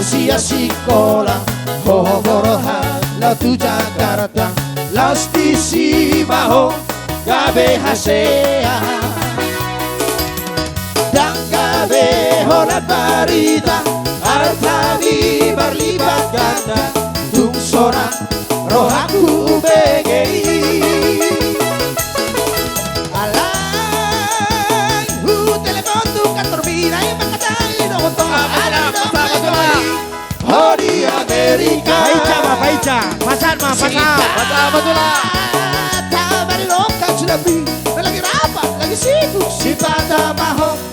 Garcia sekolah Hoboroha tu Jakarta Lastissima ho gabe hasea dan gabe holat barita artani berlipat ganda tung sorak rohaku begei alay telepon tu kantor birai makadali no to ala Hori Amerika Paica, pasar betul lah. Tabari loka sudah lagi rapat, lagi sibuk si pada mahok